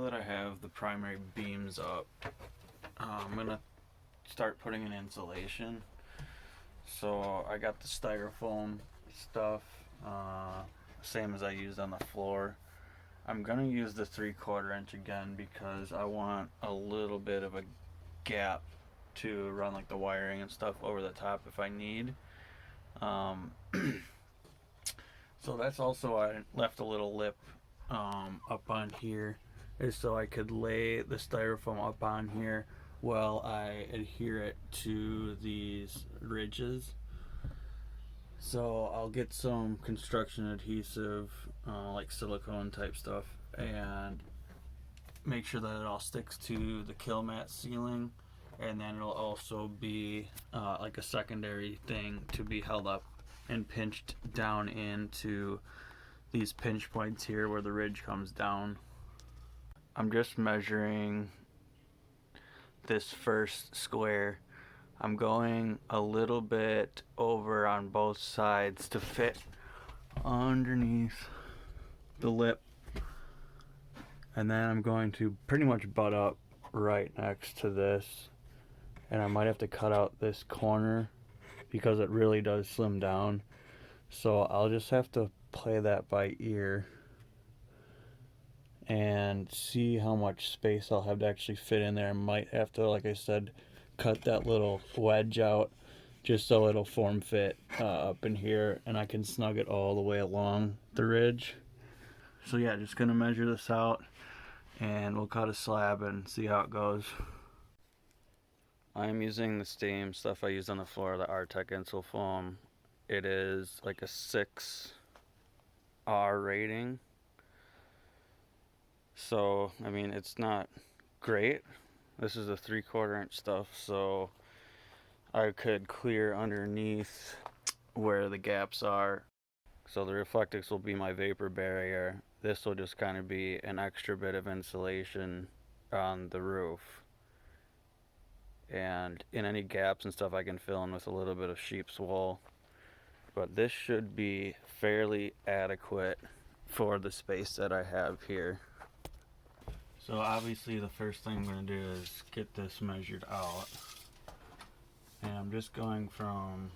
that I have the primary beams up, I'm gonna start putting in insulation. So I got the styrofoam stuff, same as I used on the floor. I'm gonna use the 3/4 inch again because I want a little bit of a gap to run like the wiring and stuff over the top if I need. So that's also, I left a little lip up on here, is so I could lay the styrofoam up on here while I adhere it to these ridges. So I'll get some construction adhesive, like silicone type stuff, and make sure that it all sticks to the kill mat ceiling, and then it'll also be like a secondary thing to be held up and pinched down into these pinch points here where the ridge comes down. I'm just measuring this first square. I'm going a little bit over on both sides to fit underneath the lip, and then I'm going to pretty much butt up right next to this, and I might have to cut out this corner because it really does slim down. So I'll just have to play that by ear and see how much space I'll have to actually fit in there. I might have to, like I said, cut that little wedge out just so it'll form fit up in here and I can snug it all the way along the ridge. So yeah, just gonna measure this out and we'll cut a slab and see how it goes. I'm using the same stuff I used on the floor, the R-Tech Styrofoam. It is like a 6R rating. So, I mean, it's not great. This is the 3/4 inch stuff, so I could clear underneath where the gaps are. So the Reflectix will be my vapor barrier. This will just kind of be an extra bit of insulation on the roof. And in any gaps and stuff I can fill in with a little bit of sheep's wool. But this should be fairly adequate for the space that I have here. So obviously the first thing I'm going to do is get this measured out. And I'm just going from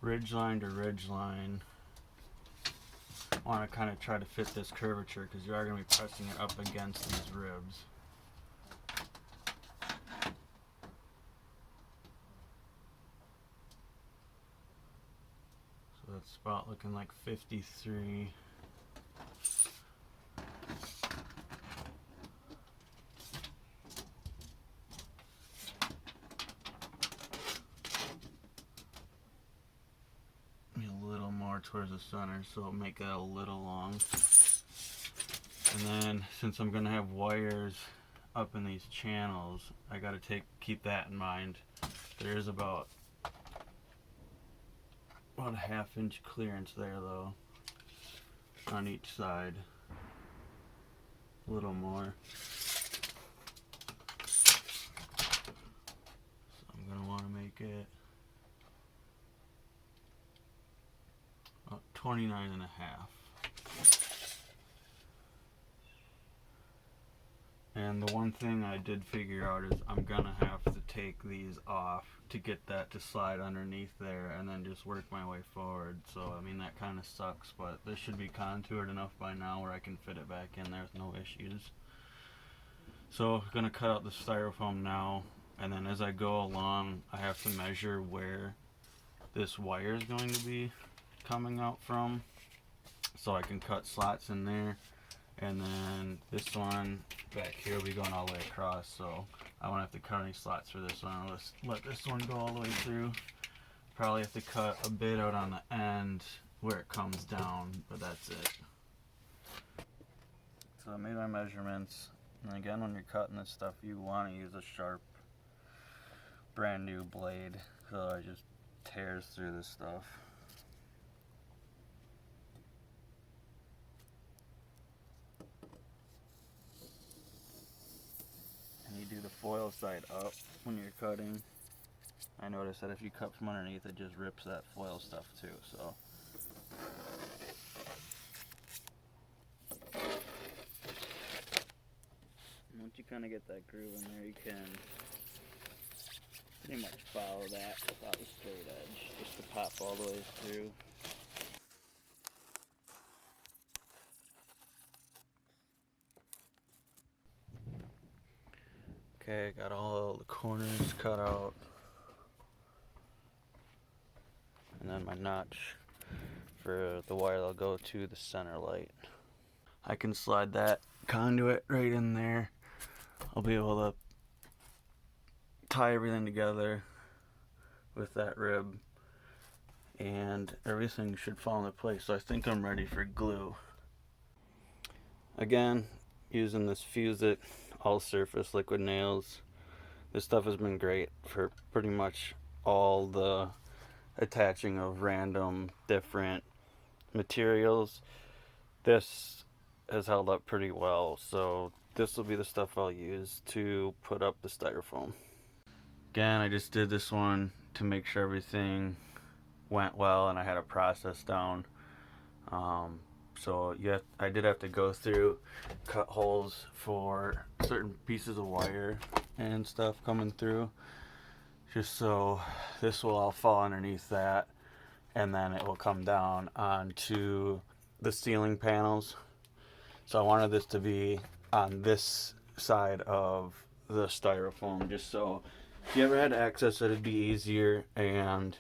ridge line to ridge line. I want to kind of try to fit this curvature because you are going to be pressing it up against these ribs. So that's about looking like 53. Towards the center, so it'll make that a little long. And then since I'm gonna have wires up in these channels, I gotta keep that in mind. There is about a 1/2 inch clearance there though on each side, a little more. So I'm gonna want to make it 29.5. And the one thing I did figure out is I'm gonna have to take these off to get that to slide underneath there and then just work my way forward. So I mean, that kind of sucks, but this should be contoured enough by now where I can fit it back in there with no issues. So I'm gonna cut out the styrofoam now, and then as I go along I have to measure where this wire is going to be coming out from, so I can cut slots in there, and then this one back here will be going all the way across, so I won't have to cut any slots for this one. I'll just let this one go all the way through. Probably have to cut a bit out on the end where it comes down, but that's it. So I made my measurements, and again, when you're cutting this stuff you want to use a sharp brand new blade, so it just tears through this stuff. You do the foil side up when you're cutting. I noticed that if you cut from underneath, it just rips that foil stuff too, so. you kind of get that groove in there, you can pretty much follow that without a straight edge, just to pop all the way through. Okay, got all the corners cut out. And then my notch for the wire that'll go to the center light. I can slide that conduit right in there. I'll be able to tie everything together with that rib, and everything should fall into place. So I think I'm ready for glue. Again, using this Fuse It all surface liquid nails. This stuff has been great for pretty much all the attaching of random different materials. This has held up pretty well, so this will be the stuff I'll use to put up the styrofoam. Again, I just did this one to make sure everything went well and I had a process down. So I did have to go through, cut holes for certain pieces of wire and stuff coming through, just so this will all fall underneath that, and then it will come down onto the ceiling panels. So I wanted this to be on this side of the styrofoam, just so if you ever had to access it, it'd be easier, and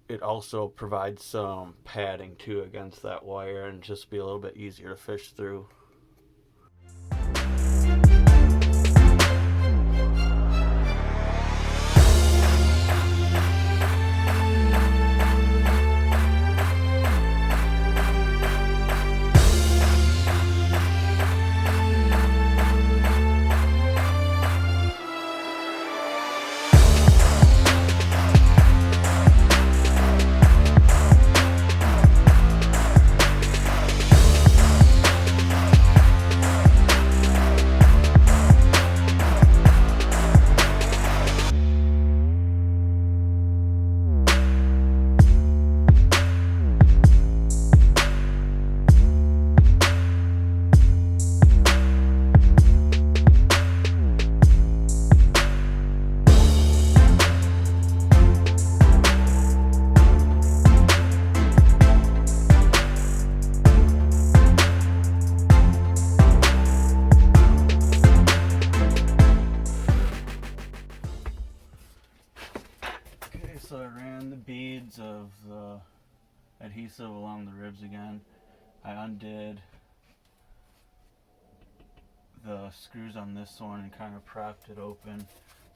it also provides some padding too against that wire and just be a little bit easier to fish through. So I ran the beads of the adhesive along the ribs again. I undid the screws on this one and kind of propped it open.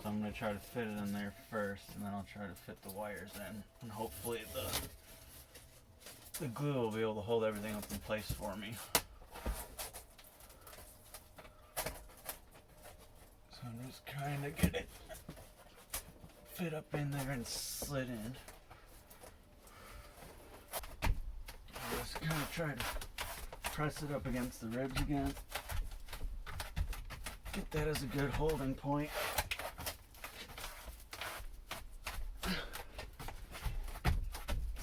So I'm going to try to fit it in there first, and then I'll try to fit the wires in, and hopefully the glue will be able to hold everything up in place for me. So I'm just trying to get it fit up in there and slid in. I'll just kind of try to press it up against the ribs again. Get that as a good holding point.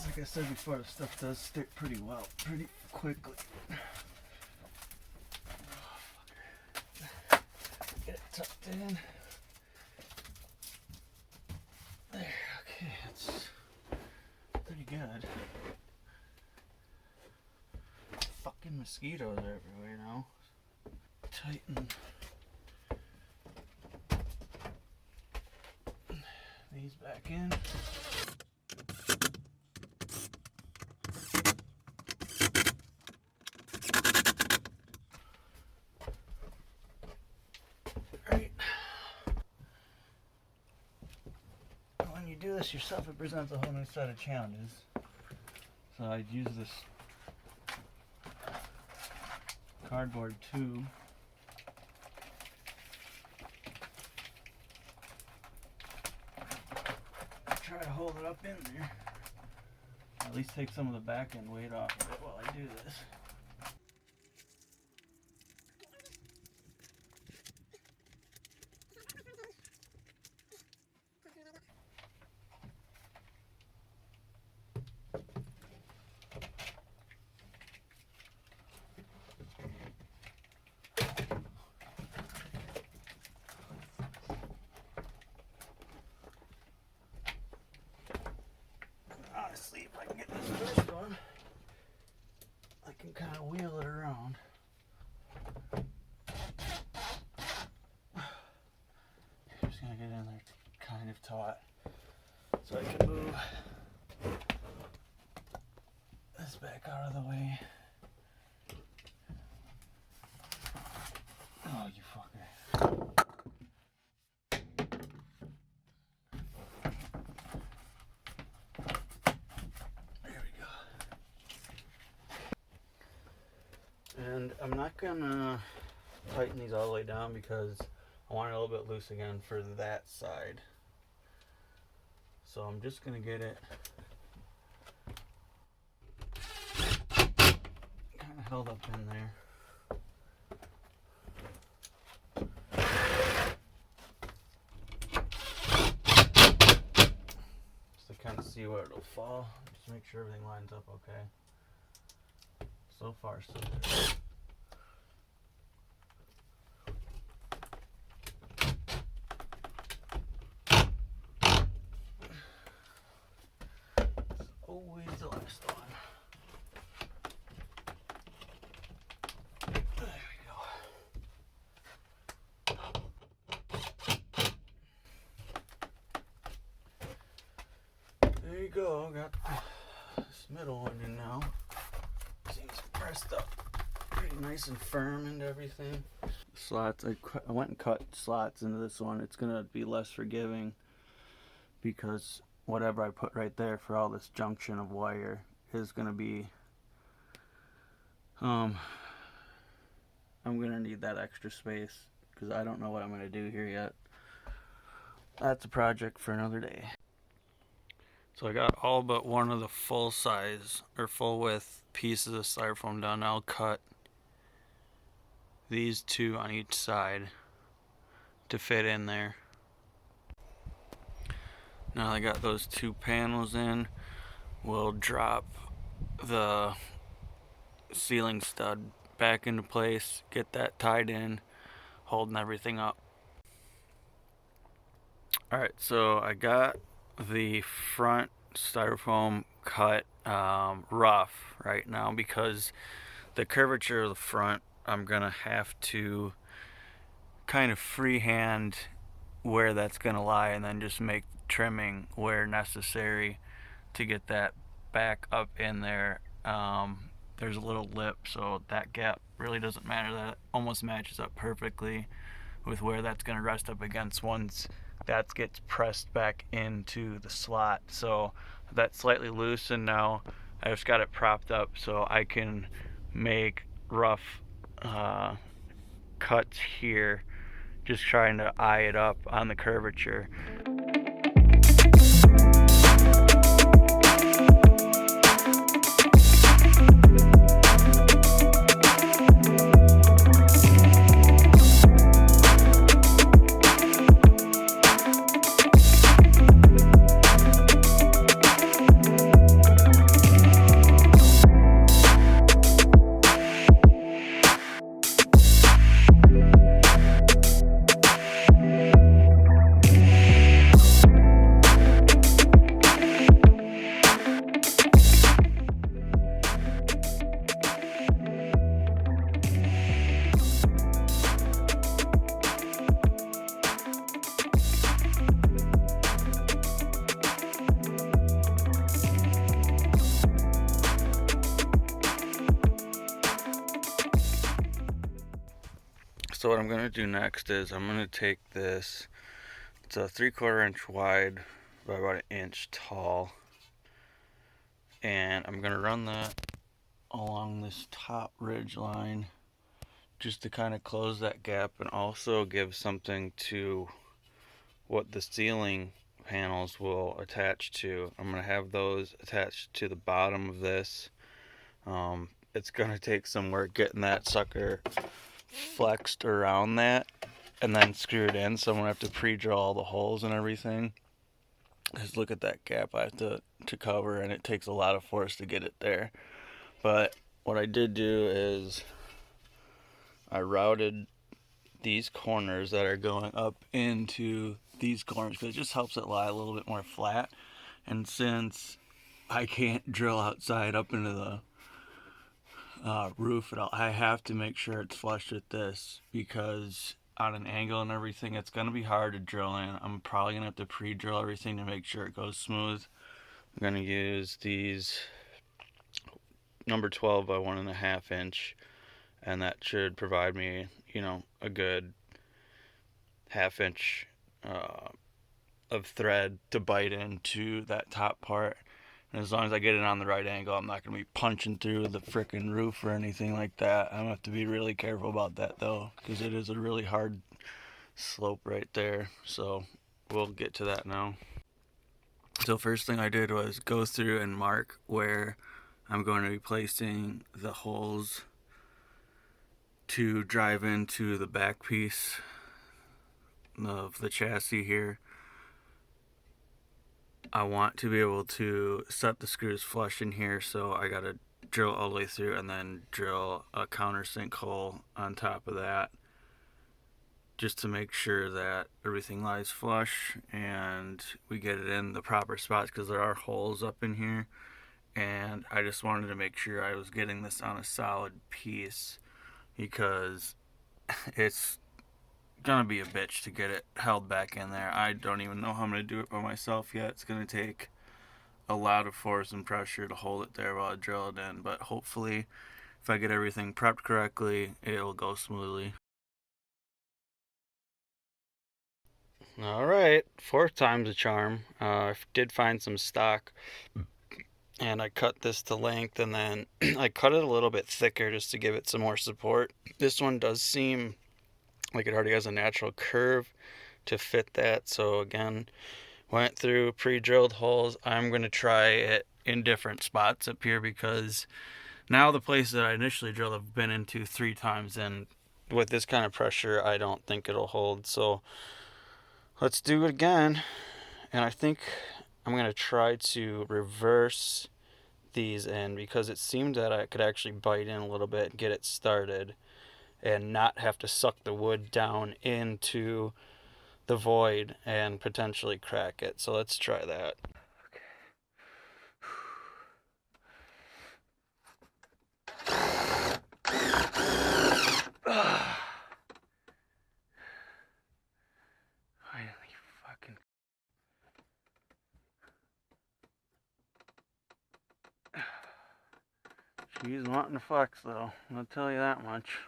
Like I said before, the stuff does stick pretty well, pretty quickly. Get it tucked in. There, okay, that's pretty good. Fucking mosquitoes are everywhere now. Tighten these back in. Right. When you do this yourself, it presents a whole new set of challenges. So I'd use this cardboard tube. Try to hold it up in there. At least take some of the back end weight off of it while I do this. get in there kind of taut so I can move this back out of the way. Oh, you fucker. There we go. And I'm not gonna tighten these all the way down because I want it a little bit loose again for that side. So I'm just gonna get it kind of held up in there. Just to kind of see where it'll fall. Just make sure everything lines up okay. So far, so good. Always the last one. There we go. There you go. Got this middle one in now. Seems pressed up pretty nice and firm and everything. Slots. I went and cut slots into this one. It's gonna be less forgiving because whatever I put right there for all this junction of wire is gonna be I'm gonna need that extra space because I don't know what I'm gonna do here yet. That's a project for another day. So I got all but one of the full size or full width pieces of styrofoam done. I'll cut these two on each side to fit in there. Now I got those two panels in, we'll drop the ceiling stud back into place, get that tied in, holding everything up. Alright, so I got the front styrofoam cut rough right now because the curvature of the front, I'm gonna have to kind of freehand where that's gonna lie and then just make trimming where necessary to get that back up in there. There's a little lip, so that gap really doesn't matter. That almost matches up perfectly with where that's going to rest up against once that gets pressed back into the slot. So that's slightly loose, and now I just got it propped up so I can make rough cuts here, just trying to eye it up on the curvature. So what I'm going to do next is I'm going to take this, it's a 3/4 inch wide by about 1 inch tall, and I'm going to run that along this top ridge line just to kind of close that gap and also give something to what the ceiling panels will attach to. I'm going to have those attached to the bottom of this. It's going to take some work getting that sucker flexed around that and then screwed in, so I'm gonna have to pre-drill all the holes and everything. Just look at that gap I have to cover, and it takes a lot of force to get it there. But what I did do is I routed these corners that are going up into these corners because it just helps it lie a little bit more flat. And since I can't drill outside up into the roof at all, I have to make sure it's flush with this because on an angle and everything, it's going to be hard to drill in. I'm probably going to have to pre-drill everything to make sure it goes smooth. I'm going to use these number 12 by 1.5 inch, and that should provide me, you know, a good 1/2 inch of thread to bite into that top part. And as long as I get it on the right angle, I'm not going to be punching through the frickin' roof or anything like that. I'm going to have to be really careful about that though, because it is a really hard slope right there. So we'll get to that now. So first thing I did was go through and mark where I'm going to be placing the holes to drive into the back piece of the chassis here. I want to be able to set the screws flush in here, so I gotta drill all the way through and then drill a countersink hole on top of that, just to make sure that everything lies flush and we get it in the proper spots, because there are holes up in here, and I just wanted to make sure I was getting this on a solid piece, because it's gonna be a bitch to get it held back in there. I don't even know how I'm gonna do it by myself yet. It's gonna take a lot of force and pressure to hold it there while I drill it in, but hopefully if I get everything prepped correctly, it'll go smoothly. Alright, 4th time's a charm. I did find some stock, and I cut this to length, and then I cut it a little bit thicker just to give it some more support. This one does seem like it already has a natural curve to fit that, so again, went through pre-drilled holes. I'm going to try it in different spots up here, because now the place that I initially drilled I've been into 3 times, and with this kind of pressure I don't think it'll hold. So let's do it again, and I think I'm going to try to reverse these in, because it seemed that I could actually bite in a little bit and get it started and not have to suck the wood down into the void and potentially crack it. So let's try that. Finally, fucking. She's wanting to flex though, I'll tell you that much.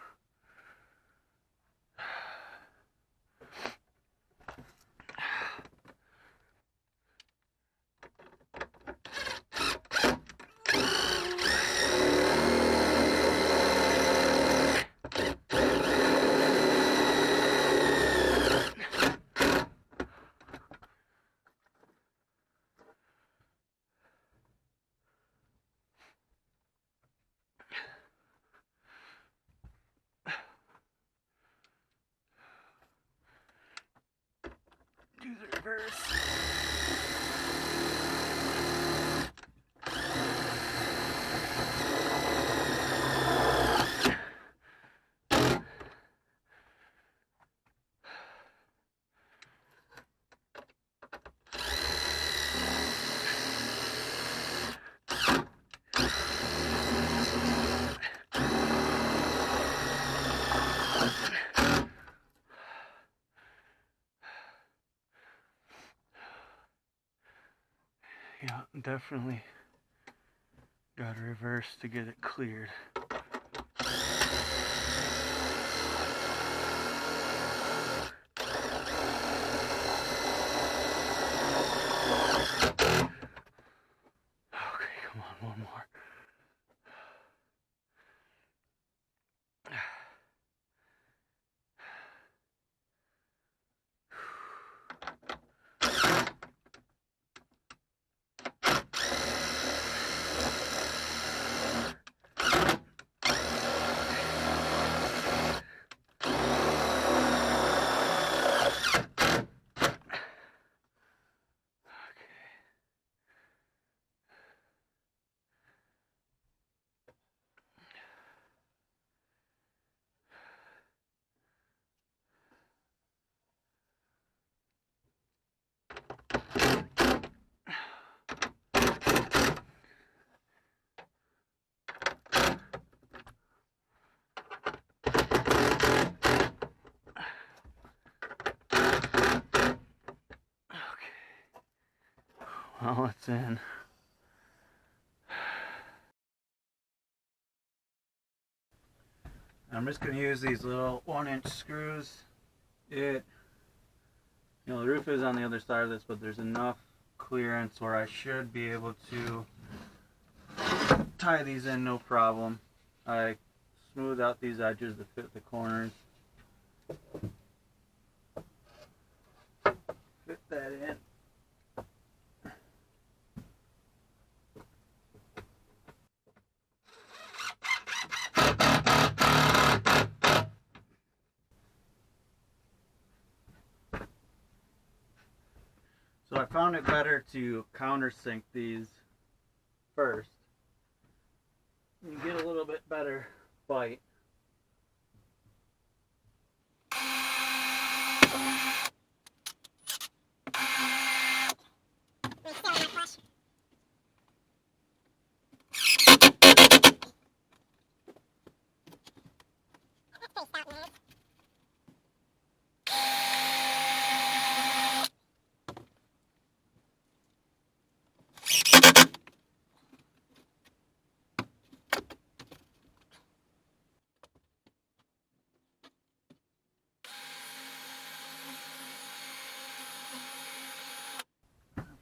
Do the reverse. Yeah, definitely got to reverse to get it cleared. Okay, come on, one more. Well, it's in. I'm just going to use these little 1-inch screws. The roof is on the other side of this, but there's enough clearance where I should be able to tie these in no problem. I smooth out these edges to fit the corners. Fit that in. So I found it better to countersink these first. You get a little bit better bite.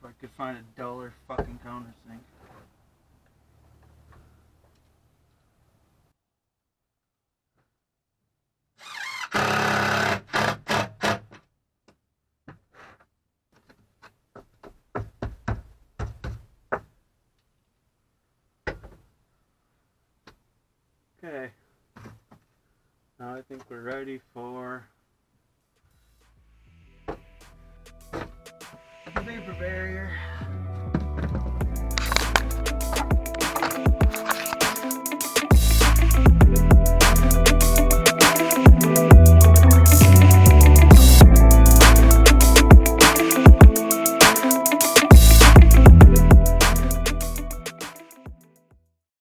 If I could find a duller fucking countersink. Okay, now I think we're ready for the vapor barrier.